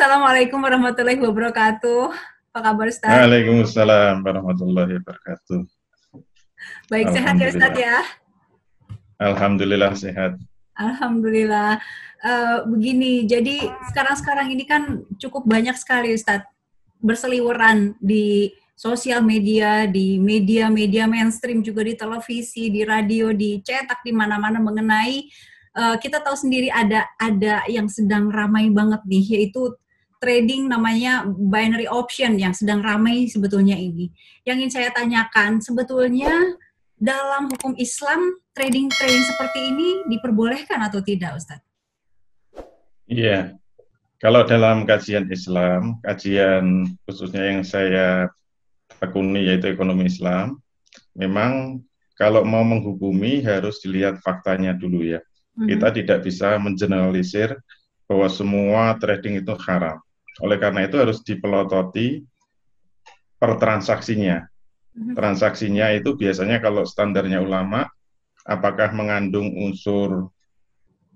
Assalamualaikum warahmatullahi wabarakatuh. Apa kabar Ustadz? Waalaikumsalam warahmatullahi wabarakatuh. Baik, sehat ya Ustadz Alhamdulillah. ya? Alhamdulillah sehat. Alhamdulillah. Begini, jadi sekarang ini kan cukup banyak sekali Ustadz berseliweran di sosial media, di media-media mainstream, juga di televisi, di radio, di cetak, di mana-mana mengenai kita tahu sendiri ada yang sedang ramai banget nih, yaitu trading namanya binary option yang sedang ramai sebetulnya ini. Yang ingin saya tanyakan, sebetulnya dalam hukum Islam trading seperti ini diperbolehkan atau tidak, Ustaz? Iya, kalau dalam kajian Islam, kajian khususnya yang saya tekuni yaitu ekonomi Islam, memang kalau mau menghukumi harus dilihat faktanya dulu ya. Kita tidak bisa mengeneralisir bahwa semua trading itu haram. Oleh karena itu harus dipelototi per transaksinya. Transaksinya itu biasanya kalau standarnya ulama, apakah mengandung unsur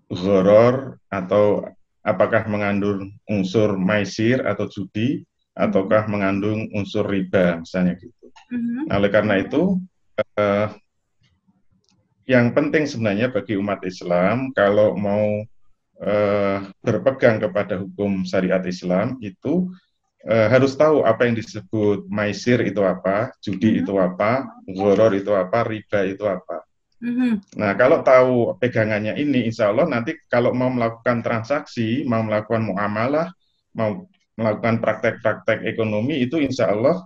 gharar atau apakah mengandung unsur maisir atau judi, ataukah mengandung unsur riba, misalnya gitu. Nah, oleh karena itu, yang penting sebenarnya bagi umat Islam, kalau mau berpegang kepada hukum syariat Islam, itu harus tahu apa yang disebut maisir itu apa, judi itu apa, gharar itu apa, riba itu apa. Nah, kalau tahu pegangannya ini, insya Allah nanti kalau mau melakukan transaksi, mau melakukan muamalah, mau melakukan praktek-praktek ekonomi, itu insya Allah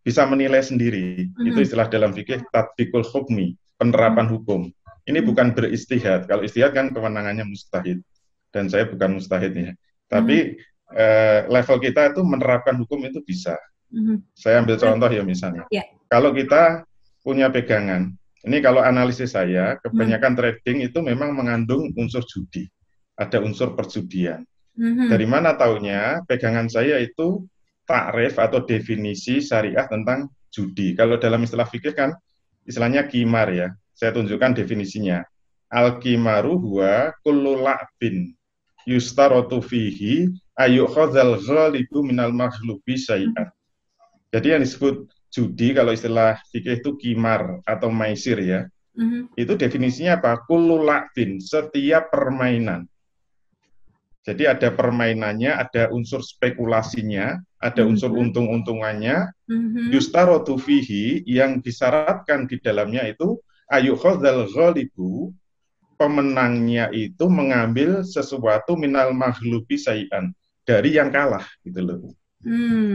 bisa menilai sendiri. Itu istilah dalam fikih tatbikul hukmi, penerapan hukum. Ini bukan beristihad. Kalau istihad kan kewenangannya mustahid. Dan saya bukan mustahid ya. Tapi level kita itu menerapkan hukum itu bisa. Saya ambil contoh ya misalnya. Kalau kita punya pegangan, ini kalau analisis saya, kebanyakan trading itu memang mengandung unsur judi. Ada unsur perjudian. Dari mana taunya? Pegangan saya itu takrif atau definisi syariah tentang judi. Kalau dalam istilah fikih kan, istilahnya qimar ya. Saya tunjukkan definisinya. Al-qimaru huwa kullu la'bin yustaratu fihi ayyukhadzal ghalibu minal maghlubi syai'an. Jadi yang disebut judi kalau istilah fikih itu qimar atau maisir ya. Itu definisinya apa? Kullu la'bin, setiap permainan. Jadi ada permainannya, ada unsur spekulasinya, ada unsur untung-untungannya. Yustarotu fihi, yang disyaratkan di dalamnya itu ayyukhadzal ghalibu, pemenangnya itu mengambil sesuatu minal maghlubi syai'an, dari yang kalah gitu loh.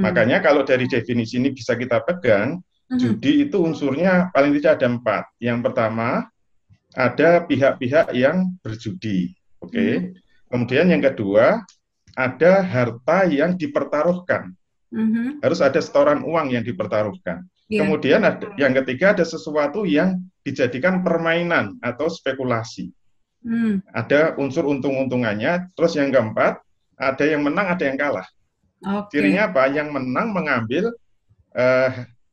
Makanya kalau dari definisi ini bisa kita pegang, judi itu unsurnya paling tidak ada 4. Yang pertama, ada pihak-pihak yang berjudi. Oke. Kemudian yang kedua, ada harta yang dipertaruhkan. Harus ada setoran uang yang dipertaruhkan. Kemudian yang ketiga, ada sesuatu yang dijadikan permainan atau spekulasi. Ada unsur untung-untungannya. Terus yang keempat, ada yang menang, ada yang kalah. Cirinya apa? Yang menang mengambil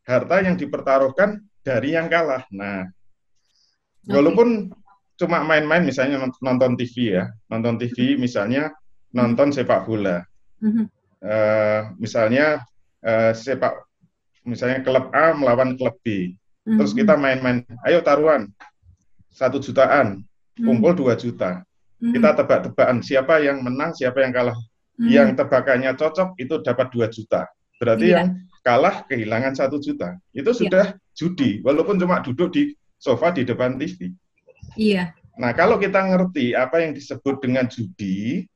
harta yang dipertaruhkan dari yang kalah. Nah, walaupun cuma main-main, misalnya nonton TV ya, nonton TV misalnya nonton sepak bola, misalnya misalnya klub A melawan klub B, terus kita main-main, ayo taruhan 1 jutaan, kumpul 2 juta, kita tebak-tebakan siapa yang menang, siapa yang kalah. Yang tebakannya cocok itu dapat 2 juta, berarti yang kalah kehilangan 1 juta. Itu sudah judi, walaupun cuma duduk di sofa di depan TV. Iya. Nah, kalau kita ngerti apa yang disebut dengan judi,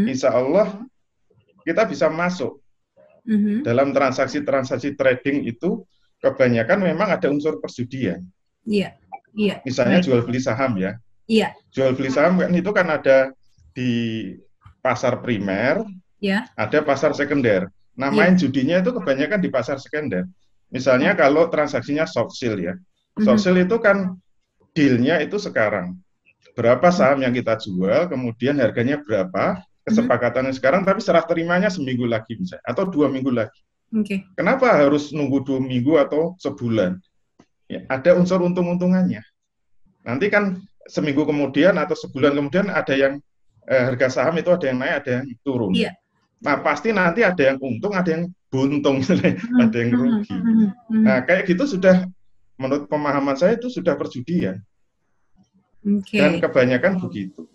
insya Allah kita bisa masuk dalam transaksi-transaksi trading itu. Kebanyakan memang ada unsur perjudian. Iya. Misalnya jual beli saham ya. Iya. Jual beli saham kan itu kan ada di pasar primer, ada pasar sekunder. Nah, main judinya itu kebanyakan di pasar sekunder. Misalnya kalau transaksinya short sale ya. Short sale itu kan deal-nya itu sekarang. Berapa saham yang kita jual, kemudian harganya berapa, kesepakatannya sekarang, tapi serah terimanya seminggu lagi misalnya, atau 2 minggu lagi. Kenapa harus nunggu 2 minggu atau sebulan? Ya, ada unsur untung-untungannya. Nanti kan seminggu kemudian atau sebulan kemudian ada yang harga saham itu ada yang naik, ada yang turun. Nah, pasti nanti ada yang untung, ada yang buntung, ada yang rugi. Nah, kayak gitu sudah, menurut pemahaman saya itu sudah perjudian. Dan kebanyakan begitu.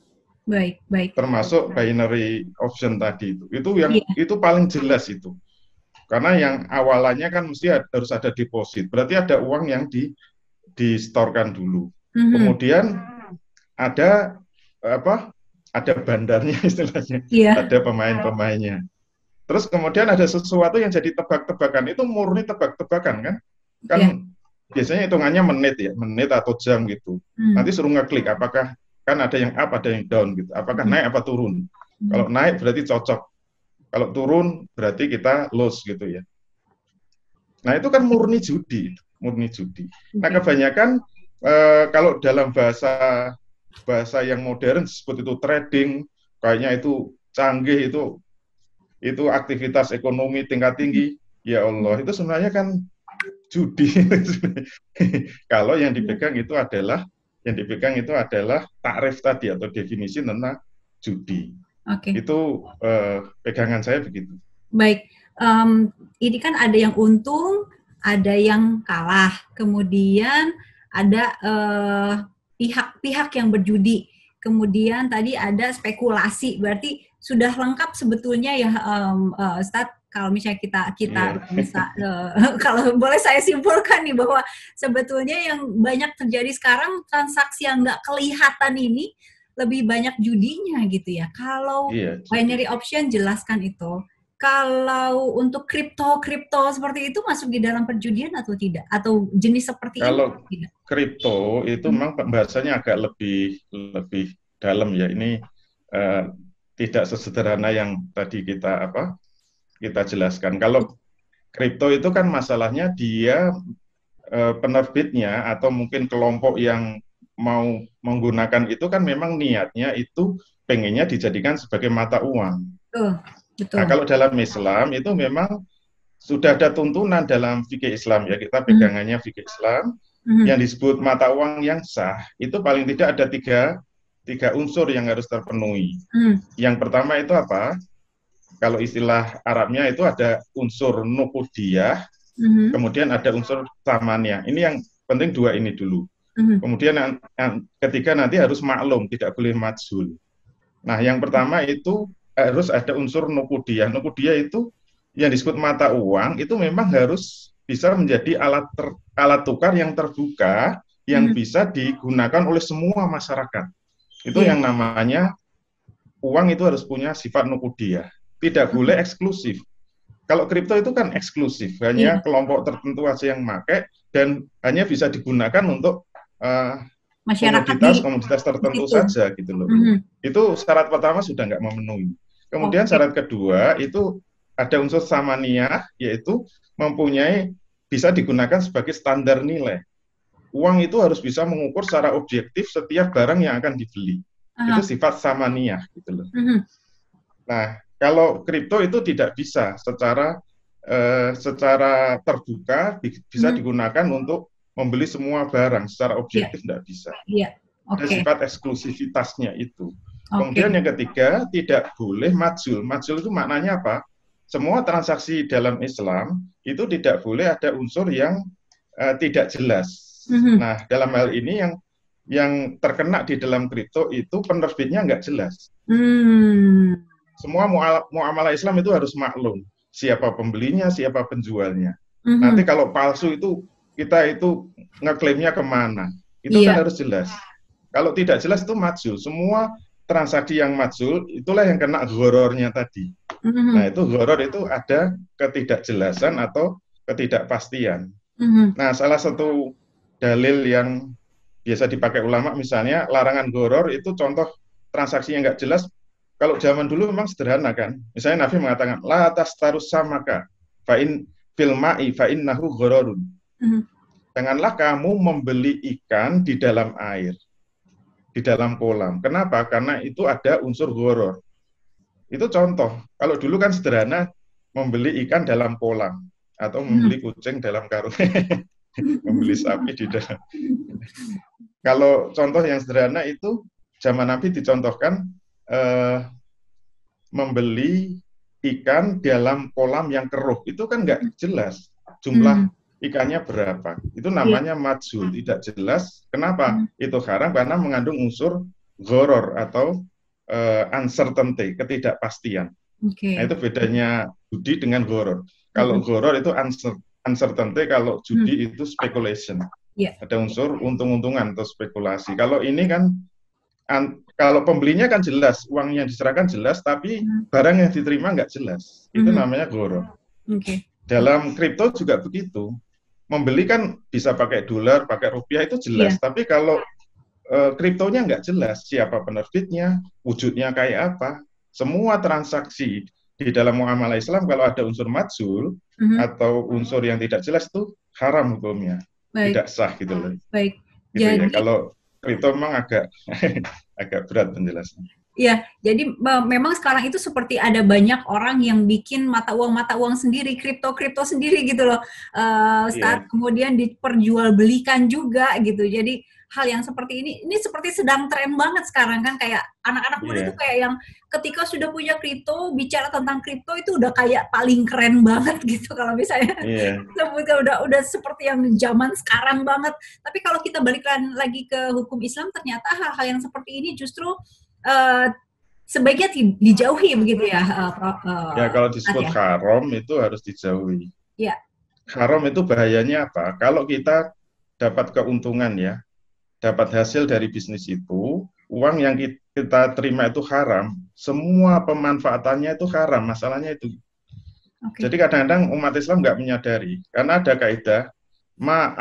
Baik, baik. Termasuk binary option tadi itu yang Yeah. itu paling jelas itu. Karena yang awalannya kan mesti harus ada deposit. Berarti ada uang yang distorkan dulu. Kemudian ada apa? Ada bandarnya istilahnya. Yeah. Ada pemain-pemainnya. Terus kemudian ada sesuatu yang jadi tebak-tebakan, itu murni tebak-tebakan kan? Kan biasanya hitungannya menit ya, menit atau jam gitu. Nanti suruh ngeklik apakah kan ada yang up, ada yang down gitu. Apakah naik apa turun? Kalau naik berarti cocok. Kalau turun berarti kita lose gitu ya. Nah, itu kan murni judi, murni judi. Nah, kebanyakan kalau dalam bahasa yang modern disebut itu trading, kayaknya itu canggih, itu aktivitas ekonomi tingkat tinggi. Ya Allah, itu sebenarnya kan judi. Kalau yang dipegang itu adalah takrif tadi atau definisi tentang judi. Itu pegangan saya begitu. Baik, ini kan ada yang untung, ada yang kalah, kemudian ada pihak-pihak yang berjudi, kemudian tadi ada spekulasi, berarti sudah lengkap sebetulnya ya, Ustadz. Kalau misalnya kita bisa, kalau boleh saya simpulkan nih bahwa sebetulnya yang banyak terjadi sekarang transaksi yang nggak kelihatan ini lebih banyak judinya gitu ya. Kalau binary option jelaskan itu. Kalau untuk kripto seperti itu masuk di dalam perjudian atau tidak? Atau jenis seperti ini? Kalau kripto itu memang bahasanya agak lebih dalam ya. Ini tidak sesederhana yang tadi kita jelaskan. Kalau kripto itu kan masalahnya dia penerbitnya atau mungkin kelompok yang mau menggunakan itu kan memang niatnya itu pengennya dijadikan sebagai mata uang. Betul. Nah, kalau dalam Islam itu memang sudah ada tuntunan dalam fikih Islam ya, kita pegangannya fikih Islam yang disebut mata uang yang sah itu paling tidak ada tiga unsur yang harus terpenuhi. Yang pertama itu apa? Kalau istilah Arabnya itu ada unsur nuqudiyah, kemudian ada unsur tsamaniyah. Ini yang penting dua ini dulu. Kemudian yang ketiga nanti harus maklum, tidak boleh majhul. Nah, yang pertama itu harus ada unsur nuqudiyah. Nuqudiyah itu yang disebut mata uang itu memang harus bisa menjadi alat tukar yang terbuka yang bisa digunakan oleh semua masyarakat. Itu yang namanya uang itu harus punya sifat nuqudiyah. Tidak boleh eksklusif. Kalau kripto itu kan eksklusif, hanya kelompok tertentu aja yang pakai dan hanya bisa digunakan untuk komoditas tertentu saja gitu loh. Itu syarat pertama sudah nggak memenuhi. Kemudian syarat kedua itu ada unsur samaniyah, yaitu bisa digunakan sebagai standar nilai. Uang itu harus bisa mengukur secara objektif setiap barang yang akan dibeli. Itu sifat samaniyah gitu loh. Nah, kalau kripto itu tidak bisa secara terbuka bisa digunakan untuk membeli semua barang secara objektif tidak bisa. Ada sifat eksklusivitasnya itu. Kemudian yang ketiga tidak boleh majhul. Majhul itu maknanya apa? Semua transaksi dalam Islam itu tidak boleh ada unsur yang tidak jelas. Nah, dalam hal ini yang terkena di dalam kripto itu penerbitnya nggak jelas. Semua muamalah Islam itu harus maklum. Siapa pembelinya, siapa penjualnya. Nanti kalau palsu itu, kita itu ngeklaimnya kemana. Itu kan harus jelas. Kalau tidak jelas itu majhul. Semua transaksi yang majhul, itulah yang kena ghorornya tadi. Nah, itu ghoror itu ada ketidakjelasan atau ketidakpastian. Nah, salah satu dalil yang biasa dipakai ulama, misalnya larangan ghoror itu contoh transaksi yang nggak jelas. Kalau zaman dulu memang sederhana kan. Misalnya Nabi mengatakan, la tastarus samaka fa'in fil ma'i fa'innahu ghororun. Janganlah kamu membeli ikan di dalam air, di dalam kolam. Kenapa? Karena itu ada unsur ghoror. Itu contoh. Kalau dulu kan sederhana, membeli ikan dalam kolam atau membeli kucing dalam karung. Membeli sapi di dalam. Kalau contoh yang sederhana itu zaman Nabi dicontohkan membeli ikan dalam kolam yang keruh. Itu kan nggak jelas jumlah ikannya berapa. Itu namanya majhul, tidak jelas. Kenapa? Itu haram karena mengandung unsur gharar atau uncertainty, ketidakpastian. Nah, itu bedanya judi dengan gharar. Kalau gharar itu uncertainty, kalau judi itu speculation. Ada unsur untung-untungan atau spekulasi. Kalau ini kan kalau pembelinya kan jelas, uangnya diserahkan jelas, tapi barang yang diterima nggak jelas. Itu namanya gharar. Dalam kripto juga begitu. Membeli kan bisa pakai dolar, pakai rupiah, itu jelas. Tapi kalau kriptonya nggak jelas, siapa penerbitnya, wujudnya kayak apa. Semua transaksi di dalam muamalah Islam kalau ada unsur majhul atau unsur yang tidak jelas itu haram hukumnya. Tidak sah gitu loh. Baik. Gitu ya. Kalau kripto memang agak agak berat penjelasannya. Ya, jadi memang sekarang itu seperti ada banyak orang yang bikin mata uang sendiri, kripto sendiri gitu loh. Kemudian diperjualbelikan juga gitu. Jadi hal yang seperti ini seperti sedang tren banget sekarang kan, kayak anak-anak muda itu kayak yang ketika sudah punya kripto, bicara tentang kripto itu udah kayak paling keren banget gitu kalau misalnya sebutnya udah seperti yang zaman sekarang banget. Tapi kalau kita balikan lagi ke hukum Islam, ternyata hal-hal yang seperti ini justru sebaiknya dijauhi begitu ya. Ya kalau disebut haram itu harus dijauhi. Ya. Haram itu bahayanya apa? Kalau kita dapat keuntungan ya, dapat hasil dari bisnis itu, uang yang kita terima itu haram, semua pemanfaatannya itu haram, masalahnya itu. Jadi kadang-kadang umat Islam nggak menyadari, karena ada kaidah ma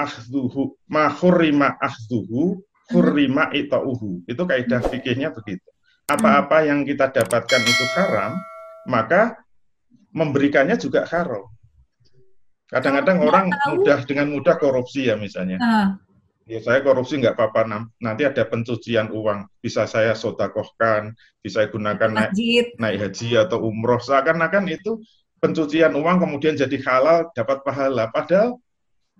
hurrima akhduhu hurrima ita'uhu. Itu kaidah fikihnya begitu. Apa-apa yang kita dapatkan itu haram, maka memberikannya juga haram. Kadang-kadang orang dengan mudah korupsi ya misalnya. Ya saya korupsi nggak apa-apa, nanti ada pencucian uang, bisa saya sodakohkan, bisa gunakan naik haji atau umroh, seakan-akan itu pencucian uang kemudian jadi halal, dapat pahala. Padahal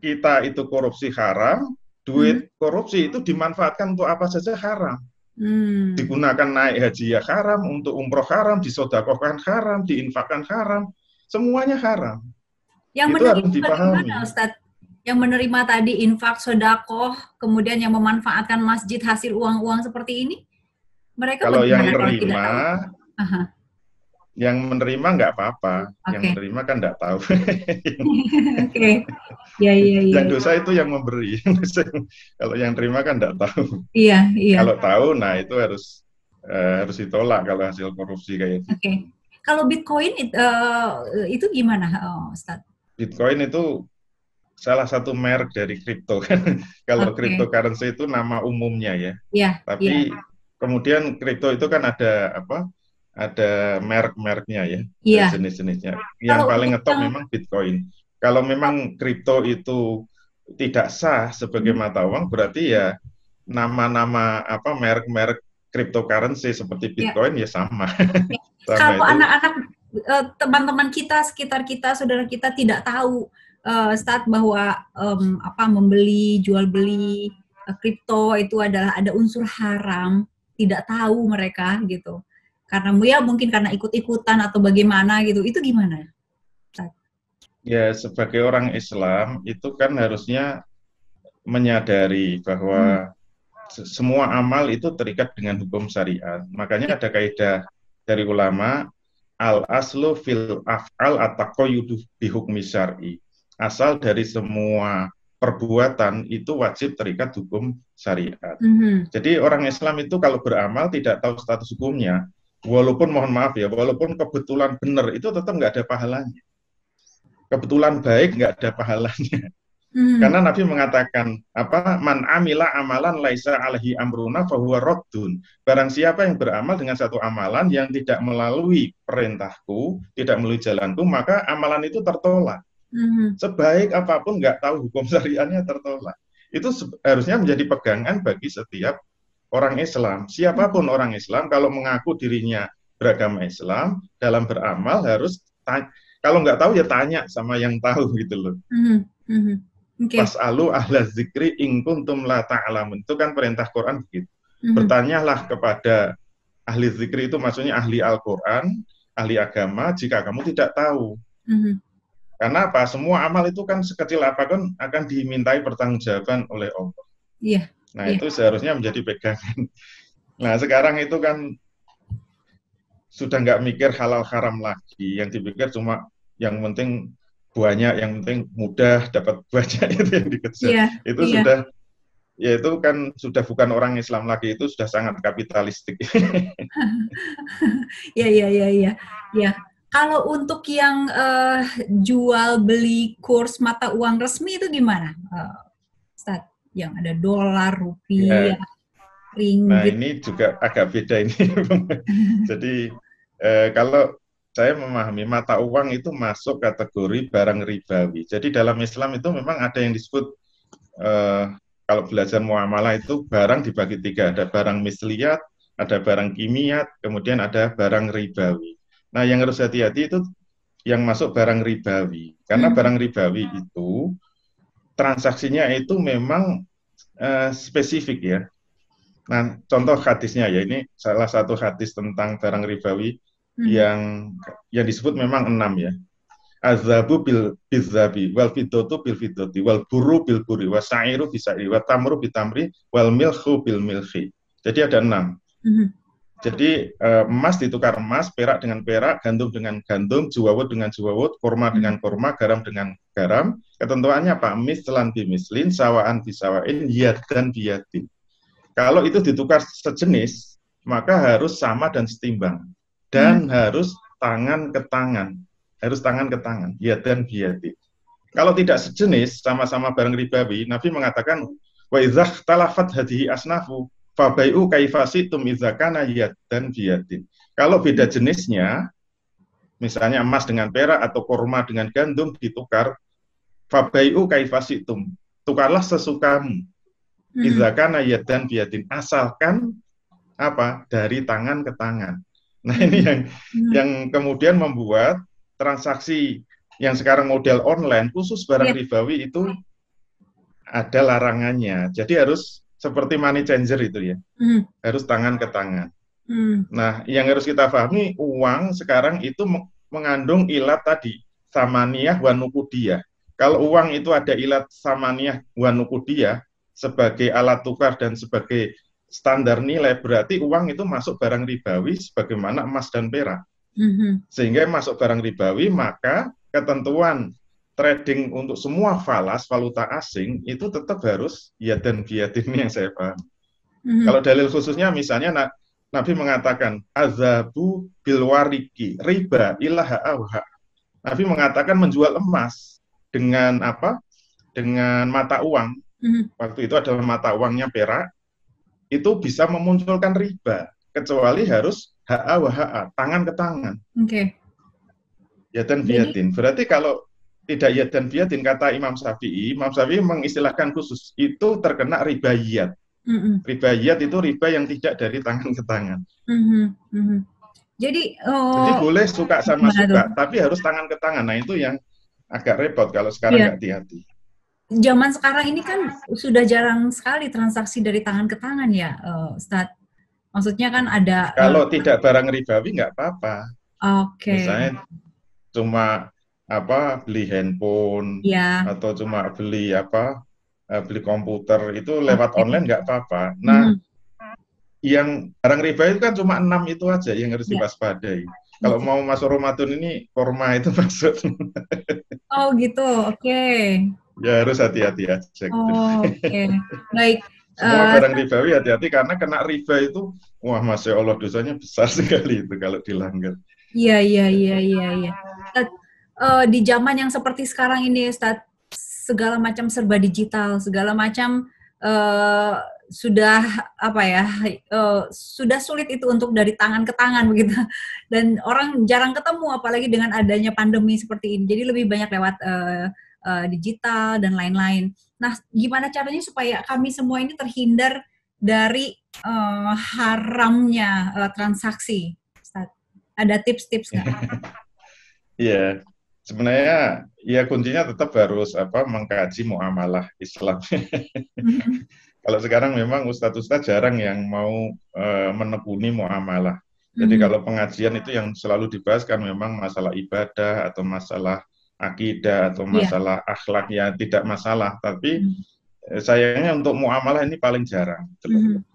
kita itu korupsi haram, duit korupsi itu dimanfaatkan untuk apa saja haram. Digunakan naik haji ya haram, untuk umroh haram, disodakohkan haram, diinfakkan haram, semuanya haram. Yang itu harus dipahami. Ustadz? Yang menerima tadi infak, sodakoh, kemudian yang memanfaatkan masjid hasil uang-uang seperti ini, mereka kalau yang menerima, yang menerima nggak apa-apa, yang menerima kan nggak tahu. Yang dosa itu yang memberi, kalau yang terima kan nggak tahu. Iya. Kalau tahu, nah itu harus ditolak kalau hasil korupsi kayak gitu. Kalau Bitcoin itu gimana, Ustadz? Bitcoin itu salah satu merek dari kripto kan. Kalau cryptocurrency itu nama umumnya ya. Tapi kemudian kripto itu kan ada apa? Ada merek-mereknya ya, jenis-jenisnya. Yang paling ngetop memang Bitcoin. Kalau memang kripto itu tidak sah sebagai mata uang, berarti ya nama-nama apa merek-merek cryptocurrency seperti Bitcoin ya sama. Kalau anak-anak teman-teman kita, sekitar kita, saudara kita tidak tahu saat bahwa membeli, jual beli kripto itu adalah ada unsur haram, tidak tahu mereka gitu. Karena mungkin karena ikut-ikutan atau bagaimana gitu. Itu gimana? Ya, sebagai orang Islam itu kan harusnya menyadari bahwa semua amal itu terikat dengan hukum syariat. Makanya ada kaidah dari ulama, al-aslu fil af'al at-taqayyudu bi hukmi syar'i. Asal dari semua perbuatan itu wajib terikat hukum syariat. Jadi orang Islam itu kalau beramal tidak tahu status hukumnya, walaupun mohon maaf ya, walaupun kebetulan benar itu tetap nggak ada pahalanya. Kebetulan baik nggak ada pahalanya. Karena Nabi mengatakan man amila amalan laisa alaihi amruna fahuwa raddun. Barang siapa yang beramal dengan satu amalan yang tidak melalui perintahku, tidak melalui jalanku, maka amalan itu tertolak. Sebaik apapun nggak tahu hukum syariatnya tertolak. Itu harusnya menjadi pegangan bagi setiap orang Islam. Siapapun orang Islam kalau mengaku dirinya beragama Islam, dalam beramal harus kalau nggak tahu ya tanya sama yang tahu gitu loh. Fas'alu ahla dzikri in kuntum la ta'lamun. Itu kan perintah Quran begitu. Bertanyalah kepada ahli zikri, itu maksudnya ahli Al-Quran, ahli agama jika kamu tidak tahu. Karena apa? Semua amal itu kan sekecil apapun akan dimintai pertanggungjawaban oleh Allah. Iya. Nah, itu seharusnya menjadi pegangan. Nah, sekarang itu kan sudah nggak mikir halal haram lagi. Yang dipikir cuma yang penting banyak, yang penting mudah dapat banyak, itu yang dikejar. Iya, Itu iya. sudah, ya itu kan sudah bukan orang Islam lagi, itu sudah sangat kapitalistik. Iya, iya, iya, iya. Ya. Kalau untuk yang jual beli kurs mata uang resmi itu gimana, Ustadz? Yang ada dolar, rupiah, Ya. Nah, ringgit. ini juga agak beda ini. Jadi kalau saya memahami mata uang itu masuk kategori barang ribawi. Jadi dalam Islam itu memang ada yang disebut kalau belajar muamalah itu barang dibagi tiga. Ada barang misliyat, ada barang kimiat, kemudian ada barang ribawi. Nah, yang harus hati-hati itu yang masuk barang ribawi. Karena barang ribawi itu transaksinya itu memang spesifik ya. Nah, contoh hadisnya ya, ini salah satu hadis tentang barang ribawi yang disebut memang 6 ya. Azabu bil bizabi, wal fiddatu bil fiddati, wal buru bil buri, wa sa'iru bisa'i, wa tamru bitamri, wal milhu bil milhi. Jadi ada 6. Jadi emas ditukar emas, perak dengan perak, gandum dengan gandum, juwawut dengan juwawut, kurma dengan kurma, garam dengan garam. Ketentuannya apa? Mislan bimislin, sawaan bisawain, yadan biyadin. Kalau itu ditukar sejenis, maka harus sama dan setimbang. Dan harus tangan ke tangan. Harus tangan ke tangan, yadan biyadin. Kalau tidak sejenis, sama-sama barang ribawi, Nabi mengatakan, wa idzah talafat hadihi asnafu, fabai'u kaifasitum idzakana yadan biyadin. Kalau beda jenisnya, misalnya emas dengan perak atau kurma dengan gandum ditukar, fabai'u kaifasitum, tukarlah sesukamu. Idzakana yadan biyadin, asalkan apa? Dari tangan ke tangan. Nah, ini yang kemudian membuat transaksi yang sekarang model online khusus barang ribawi itu ada larangannya. Jadi harus seperti money changer itu ya, harus tangan ke tangan. Nah, yang harus kita pahami, uang sekarang itu mengandung ilat tadi, samaniyah wa nukudiyah. Kalau uang itu ada ilat samaniyah wa nukudiyah sebagai alat tukar dan sebagai standar nilai, berarti uang itu masuk barang ribawi sebagaimana emas dan perak. Sehingga masuk barang ribawi, maka ketentuan trading untuk semua falas, valuta asing, itu tetap harus yadan biyadin yang saya paham. Kalau dalil khususnya misalnya Nabi mengatakan, azabu bilwariki, riba ilaha awha. Nabi mengatakan menjual emas dengan apa? Dengan mata uang. Waktu itu adalah mata uangnya perak, itu bisa memunculkan riba. Kecuali harus HA wa HA, tangan ke tangan. Yadan biyadin. Berarti kalau tidak yadan biyadin, kata Imam Syafi'i mengistilahkan khusus, itu terkena ribayat. Ribayat itu riba yang tidak dari tangan ke tangan. Jadi boleh suka sama suka, tapi harus tangan ke tangan. Nah, itu yang agak repot kalau sekarang nggak hati-hati. Zaman sekarang ini kan sudah jarang sekali transaksi dari tangan ke tangan ya, Ustadz. Maksudnya kan ada... Kalau tidak barang ribawi nggak apa-apa. Oke. Misalnya cuma beli handphone atau cuma beli beli komputer itu lewat online nggak apa-apa. Nah, yang barang riba itu kan cuma 6 itu aja yang harus diwaspadai. Kalau mau masuk Ramadan ini kurma itu masuk. Oh gitu, oke. Ya harus hati-hati aja. Oke, baik. Semua barang ribawi hati-hati karena kena riba itu, wah Masya Allah dosanya besar sekali itu kalau dilanggar. Iya. Di zaman yang seperti sekarang ini, Ustaz, segala macam serba digital, segala macam sudah sudah sulit itu untuk dari tangan ke tangan begitu, dan orang jarang ketemu apalagi dengan adanya pandemi seperti ini. Jadi lebih banyak lewat digital dan lain-lain. Nah, gimana caranya supaya kami semua ini terhindar dari haramnya transaksi? Ustaz, ada tips-tips nggak? Iya, sebenarnya ya kuncinya tetap harus mengkaji muamalah Islam. Kalau sekarang memang ustadz-ustadz jarang yang mau menekuni muamalah. Jadi kalau pengajian itu yang selalu dibahas kan memang masalah ibadah atau masalah akidah atau masalah akhlak ya tidak masalah. Tapi sayangnya untuk muamalah ini paling jarang.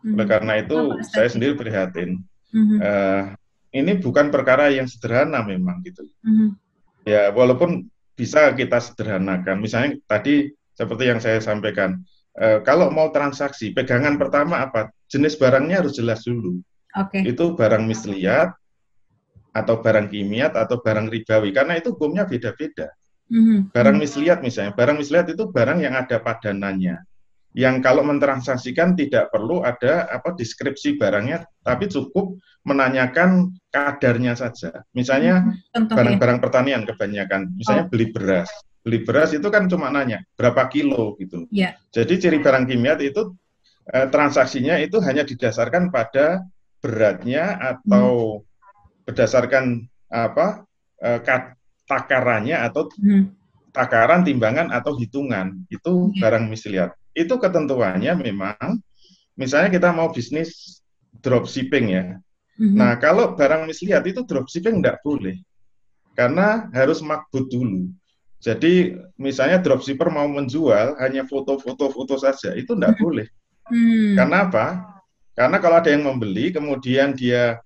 Oleh karena itu saya sendiri prihatin. Ini bukan perkara yang sederhana memang gitu. Ya walaupun bisa kita sederhanakan. Misalnya tadi seperti yang saya sampaikan, kalau mau transaksi, pegangan pertama apa? Jenis barangnya harus jelas dulu. Itu barang misliat atau barang kimiat atau barang ribawi, karena itu hukumnya beda-beda. Barang misliat misalnya, barang misliat itu barang yang ada padanannya, yang kalau mentransaksikan tidak perlu ada deskripsi barangnya, tapi cukup menanyakan kadarnya saja. Misalnya barang-barang pertanian kebanyakan, misalnya beli beras itu kan cuma nanya berapa kilo gitu. Jadi ciri barang kimiat itu transaksinya itu hanya didasarkan pada beratnya atau berdasarkan takarannya atau takaran, timbangan atau hitungan. Itu barang misliat. Itu ketentuannya memang misalnya kita mau bisnis dropshipping ya. Nah, kalau barang misliat itu dropshipping enggak boleh. Karena harus makbut dulu. Jadi misalnya dropshipper mau menjual hanya foto-foto saja, itu enggak boleh. Karena apa? Karena kalau ada yang membeli, kemudian dia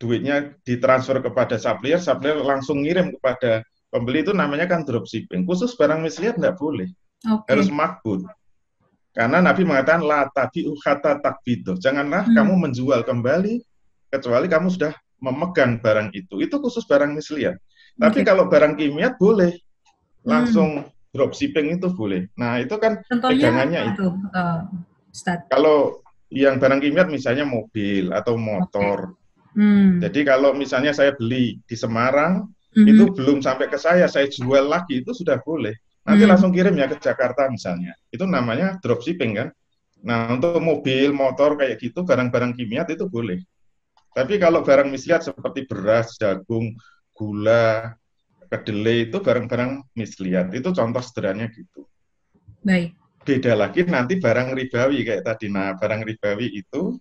duitnya ditransfer kepada supplier langsung ngirim kepada pembeli, itu namanya kan dropshipping. Khusus barang misliat nggak boleh, harus makbut. Karena Nabi mengatakan la tabi'u hatta takbidu. Janganlah kamu menjual kembali kecuali kamu sudah memegang barang itu. Itu khusus barang misliat. Tapi kalau barang kimiat boleh, langsung dropshipping itu boleh. Nah itu kan pegangannya itu. Kalau yang barang kimiat misalnya mobil atau motor. Jadi kalau misalnya saya beli di Semarang, itu belum sampai ke saya jual lagi, itu sudah boleh. Nanti langsung kirim ya ke Jakarta misalnya. Itu namanya dropshipping kan. Nah untuk mobil, motor kayak gitu, barang-barang kimiat itu boleh. Tapi kalau barang misliat seperti beras, jagung, gula, kedelai, itu barang-barang misliat. Itu contoh sederhananya gitu. Baik. Beda lagi nanti barang ribawi kayak tadi. Nah, barang ribawi itu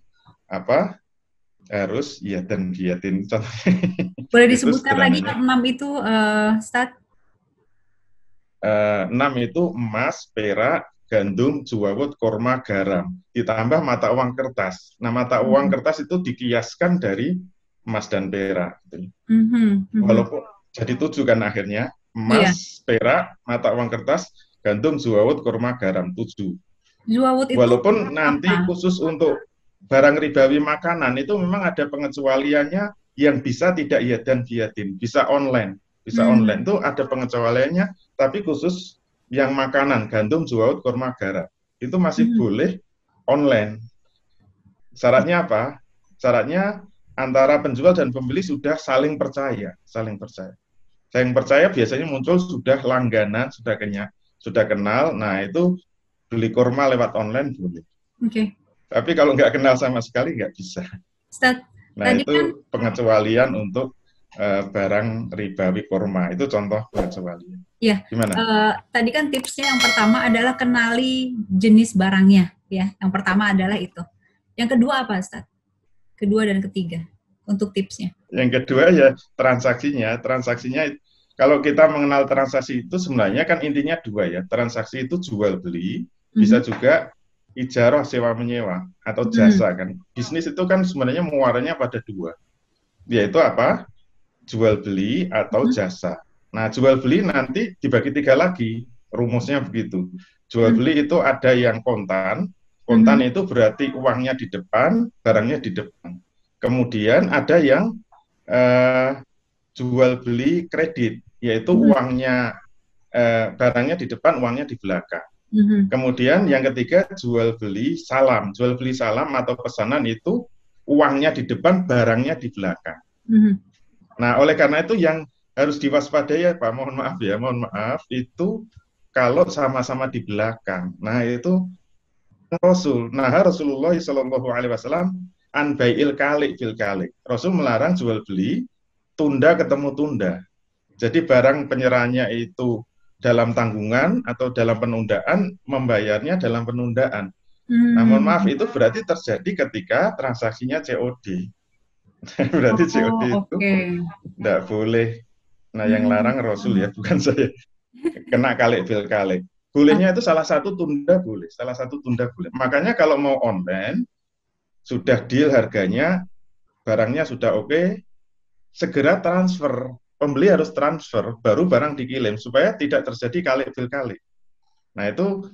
harus dan diatin. Boleh disebutkan lagi yang 6 itu, Ustaz? 6 itu emas, perak, gandum, juwawut, korma, garam. Ditambah mata uang kertas. Nah, mata uang kertas itu dikiaskan dari emas dan perak. Walaupun jadi 7 kan akhirnya. Emas, perak, mata uang kertas, gandum, juwawut, korma, garam, 7. Juwawut itu walaupun nanti khusus untuk barang ribawi makanan itu memang ada pengecualiannya yang bisa tidak dan diatin, bisa online. Bisa online itu ada pengecualiannya, tapi khusus yang makanan, gandum, juwawut, korma, garam, itu masih boleh online. Syaratnya apa? Syaratnya antara penjual dan pembeli sudah saling percaya. Saling percaya biasanya muncul sudah langganan, sudah kenal, nah itu beli korma lewat online boleh. Tapi kalau nggak kenal sama sekali nggak bisa. Ustaz, nah itu pengecualian untuk barang ribawi korma, itu contoh pengecualian. Iya. Gimana? Tadi kan tipsnya yang pertama adalah kenali jenis barangnya, ya. Yang pertama adalah itu. Yang kedua apa, Ustaz? Kedua dan ketiga untuk tipsnya. Yang kedua ya transaksinya. Kalau kita mengenal transaksi itu sebenarnya kan intinya 2 ya. Transaksi itu jual beli, bisa juga ijarah sewa menyewa atau jasa kan. Bisnis itu kan sebenarnya muaranya pada 2. Yaitu apa? Jual beli atau jasa. Nah, jual beli nanti dibagi 3 lagi. Rumusnya begitu. Jual beli itu ada yang kontan. Kontan itu berarti uangnya di depan, barangnya di depan. Kemudian ada yang jual beli kredit, yaitu uangnya barangnya di depan, uangnya di belakang. Kemudian yang ketiga jual beli salam. Jual beli salam atau pesanan itu uangnya di depan, barangnya di belakang. Nah, oleh karena itu yang harus diwaspadai ya Pak, mohon maaf itu kalau sama-sama di belakang. Nah, itu Rasulullah Shallallahu Alaihi Wasallam an bai'il kalik bil kalik. Rasul melarang jual beli tunda ketemu tunda. Jadi barang penyerahannya itu dalam tanggungan atau dalam penundaan, membayarnya dalam penundaan. Namun maaf, itu berarti terjadi ketika transaksinya COD. Berarti COD Oh, itu oke. tidak boleh. Nah, yang larang Rasul ya, bukan saya. Kena kalik bil kalik. Bolehnya itu salah satu tunda boleh, salah satu tunda boleh. Makanya kalau mau online, sudah deal harganya, barangnya sudah oke, segera transfer. Pembeli harus transfer, baru barang dikirim, supaya tidak terjadi kalik bil kalik. Nah, itu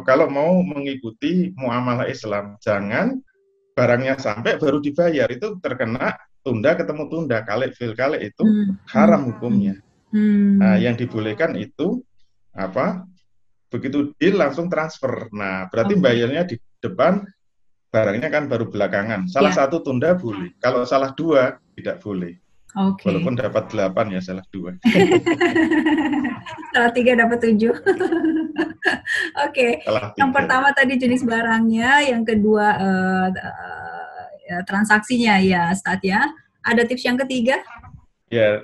kalau mau mengikuti muamalah Islam, jangan barangnya sampai baru dibayar, itu terkena tunda ketemu tunda, kalik fil kalik, itu haram hukumnya. Nah, yang dibolehkan itu apa? Begitu deal langsung transfer. Nah, berarti bayarnya di depan, barangnya kan baru belakangan. Salah satu tunda boleh, kalau salah dua tidak boleh. Walaupun dapat 8 ya, salah 2. Salah 3 dapat 7. Oke. Yang pertama tadi jenis barangnya, yang kedua transaksinya ya, Ustadz ya. Ada tips yang ketiga? Ya,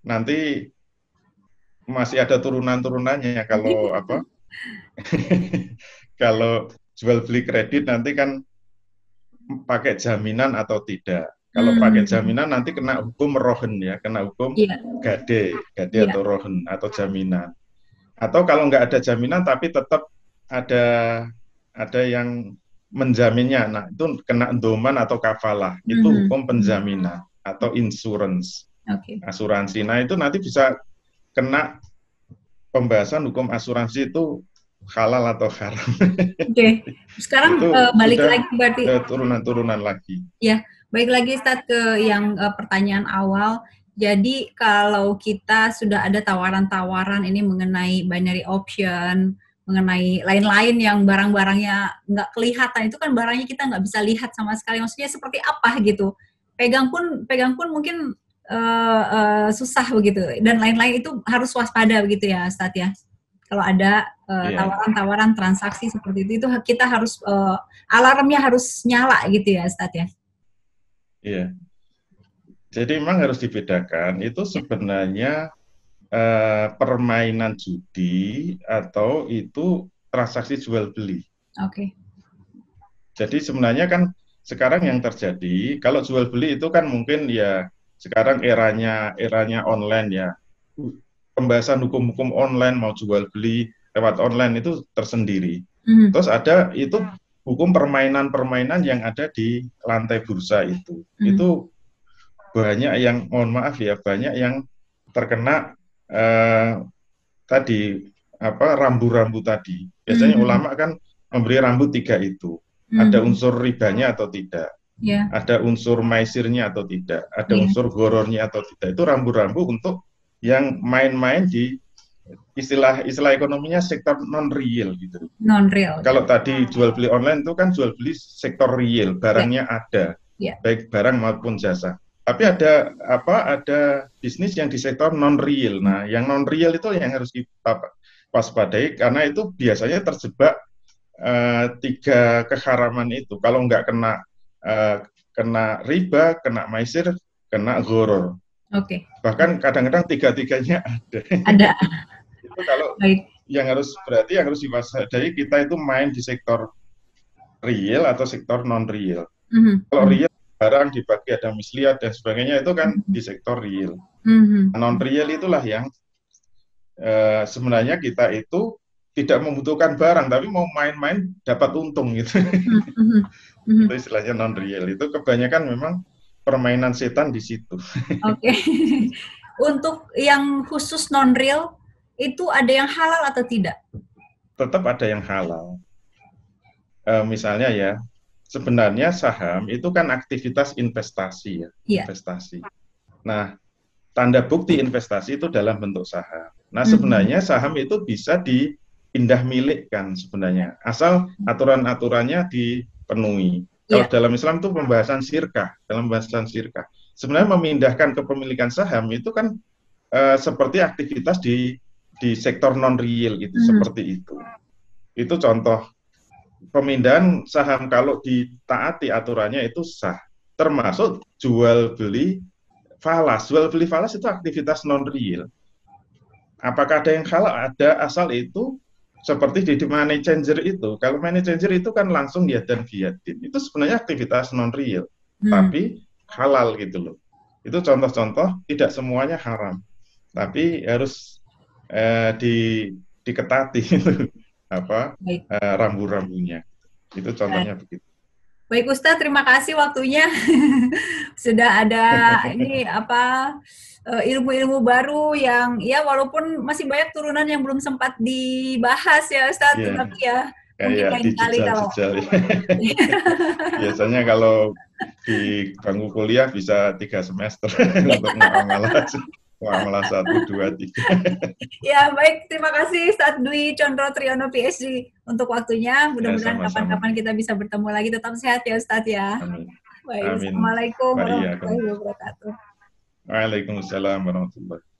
nanti masih ada turunan-turunannya kalau apa? Kalau jual beli kredit nanti kan pakai jaminan atau tidak. Kalau pakai jaminan nanti kena hukum rohen ya, kena hukum gade atau rohen atau jaminan. Atau kalau nggak ada jaminan tapi tetap ada yang menjaminnya, nah itu kena doman atau kafalah, itu hukum penjaminan atau insurance, asuransi. Nah itu nanti bisa kena pembahasan hukum asuransi itu halal atau haram. Sekarang balik lagi berarti turunan-turunan lagi. Ya, balik lagi Ustadz ke yang pertanyaan awal. Jadi kalau kita sudah ada tawaran-tawaran ini mengenai binary option, mengenai lain-lain yang barang-barangnya nggak kelihatan, itu kan barangnya kita nggak bisa lihat sama sekali. Maksudnya seperti apa gitu. Pegang pun mungkin susah begitu. Dan lain-lain itu harus waspada begitu ya Ustadz ya. Kalau ada tawaran-tawaran transaksi seperti itu kita harus alarmnya harus nyala gitu ya Ustadz ya. Iya. Jadi memang harus dibedakan, itu sebenarnya permainan judi atau itu transaksi jual beli. Jadi sebenarnya kan sekarang yang terjadi, kalau jual beli itu kan mungkin ya sekarang eranya online ya. Pembahasan hukum-hukum online, mau jual beli lewat online itu tersendiri. Terus ada itu hukum permainan-permainan yang ada di lantai bursa itu. Itu banyak yang, mohon maaf ya, banyak yang terkena tadi rambu-rambu tadi. Biasanya ulama kan memberi rambu 3 itu. Ada unsur ribanya atau tidak. Ada unsur maisirnya atau tidak. Ada unsur gorornya atau tidak. Itu rambu-rambu untuk yang main-main di istilah ekonominya sektor non real gitu. Non real. Kalau tadi jual beli online itu kan jual beli sektor real, barangnya ada, baik barang maupun jasa. Tapi ada bisnis yang di sektor non real. Nah, yang non real itu yang harus kita waspadai karena itu biasanya terjebak 3 keharaman itu. Kalau nggak kena riba, kena maisir, kena ghoror. Bahkan kadang-kadang 3-3-nya ada. Itu kalau yang harus diwaspadai kita itu main di sektor real atau sektor non real. Kalau real barang dibagi ada misliat dan sebagainya itu kan di sektor real. Non real itulah yang sebenarnya kita itu tidak membutuhkan barang tapi mau main-main dapat untung gitu. Itu istilahnya non real. Itu kebanyakan memang permainan setan di situ. Untuk yang khusus non real itu ada yang halal atau tidak? Tetap ada yang halal. Misalnya ya, sebenarnya saham itu kan aktivitas investasi ya, investasi. Nah, tanda bukti investasi itu dalam bentuk saham. Nah, sebenarnya saham itu bisa dipindah milikkan sebenarnya, asal aturan-aturannya dipenuhi. Kalau dalam Islam itu pembahasan syirkah, dalam pembahasan syirkah. Sebenarnya memindahkan kepemilikan saham itu kan seperti aktivitas di sektor non real gitu, seperti itu. Itu contoh pemindahan saham kalau ditaati aturannya itu sah, termasuk jual beli falas. Jual beli falas itu aktivitas non real. Apakah ada yang halal? Ada, asal itu seperti di money changer itu. Kalau money changer itu kan langsung ya dan biadin. Itu sebenarnya aktivitas non real. tapi halal gitu loh. Itu contoh-contoh, tidak semuanya haram, tapi harus diketati rambu-rambunya. Itu contohnya begitu. Baik Ustadz, terima kasih waktunya. Sudah ada ilmu-ilmu baru yang ya walaupun masih banyak turunan yang belum sempat dibahas ya Ustadz, tapi ya mungkin lain kali kalau biasanya kalau di bangku kuliah bisa 3 semester untuk muamalah 1, 2, 3. Ya, baik. Terima kasih Ustadz Dwi Condro Triyono PhD untuk waktunya. Mudah-mudahan kapan-kapan kita bisa bertemu lagi. Tetap sehat ya Ustadz ya. Amin. Baik. Assalamualaikum warahmatullahi wabarakatuh. Waalaikumsalam warahmatullahi wabarakatuh.